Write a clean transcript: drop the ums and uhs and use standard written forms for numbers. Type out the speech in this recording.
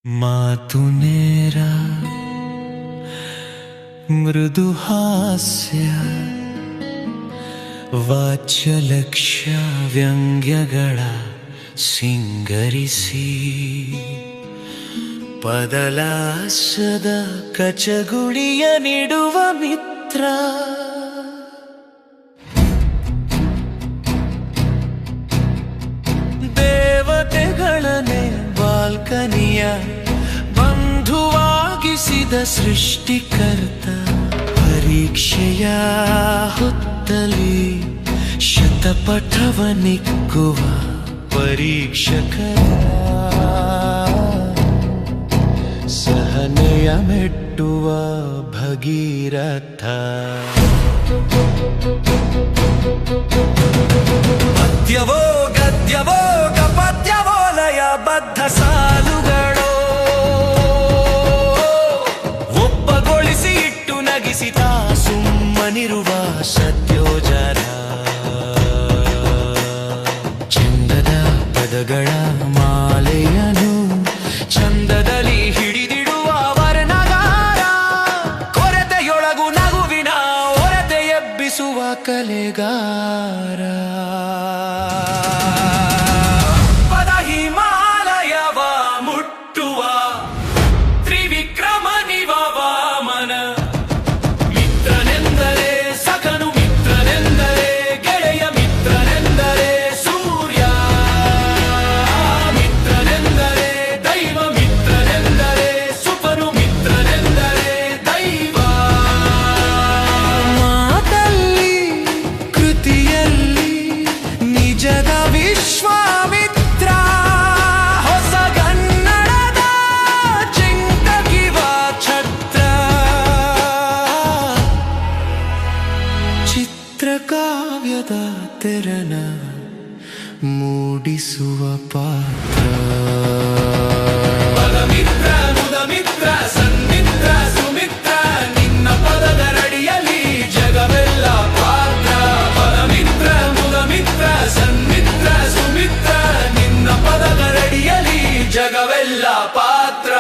ಮಾತು ನೇರ ಮೃದು ಹಾಸ್ಯ ವಾಚ್ಯಲಕ್ಷ್ಯ ವ್ಯಂಗ್ಯಗಳ ಸಿಂಗರಿಸಿ ಪದಲಾಸದ ಕಚಗುಳಿಯ ನೀಡುವ ಮಿತ್ರ. ದೇವತೆಗಳನ್ನೇ ಬಾಲ್ಕನಿಯ ಬಂಧುವಾಗಿಸಿದ ಸೃಷ್ಟಿಕರ್ತ. ಪರೀಕ್ಷೆಯ ಹೊತ್ತಲಿ ಶತಪಥವನಿಕ್ಕುವ ಪರೀಕ್ಷಕರ ಸಹನೆಯ ಮೆಟ್ಟುವ ಭಗೀರಥ. ಪದ್ಯವೋ ಗದ್ಯವೋ ಕಪದ್ಯವೋ ಲಯಬದ್ಧ ಸಾಲುಗಳು ಒಪ್ಪಗೊಳಿಸಿ ಇಟ್ಟು ನಗಿಸಿದ ಸುಮ್ಮನಿರುವ ಸತ್ಯೋಜರ. ಚಂದದ ಪದಗಳ ಮಾಲೆಯನು ಚಂದದಲ್ಲಿ ಹಿಡಿದಿಡುವ ವರ್ಣಗಾರ. ಕೊರತೆಯೊಳಗು ನಗುವಿನ ಹೊರತೆ ಎಬ್ಬಿಸುವ ಕಲೆಗಾರ. ಪದ ಹಿಮಾಲಯವ ಮುಟ್ಟುವ ತ್ರಿವಿಕ್ರಮನಿವ ವಾಮನ. ಮಿತ್ರನೆಂದರೆ ಸಖನು, ಮಿತ್ರನೆಂದರೆ ಗೆಳೆಯ, ಮಿತ್ರನೆಂದರೆ ಸೂರ್ಯ, ಮಿತ್ರನೆಂದರೆ ದೈವ, ಮಿತ್ರನೆಂದರೆ ಸುಪನು, ಮಿತ್ರನೆಂದರೆ ದೈವ. ಮಾತಲ್ಲಿ ಕೃತಿಯಲ್ಲಿ ನಿಜದ ವಿಶ್ವಾಮಿತ್ರ. ಹೊಸ ಕನ್ನಡದ ಚಿಂತಕಿವ ಛತ್ರ. ಚಿತ್ರಕಾವ್ಯದ ತೆರನ ಮೂಡಿಸುವ ಪಾತ್ರ. ಪದಮಿತ್ರ ಮುದಮಿತ್ರ ಸನ್ಮಿತ್ರ ಸುಮಿತ್ರ ನಿನ್ನ ಪದದ ರಡಿಯಲ್ಲಿ ಜಗವೆಲ್ಲ ಪಾತ್ರ. ಪದಮಿತ್ರ ಮುದಮಿತ್ರ ಸನ್ಮಿತ್ರ ಸುಮಿತ್ರ ನಿನ್ನ ಪದದ ರಡಿಯಲ್ಲಿ ಜಗವೆಲ್ಲ ಪಾತ್ರ.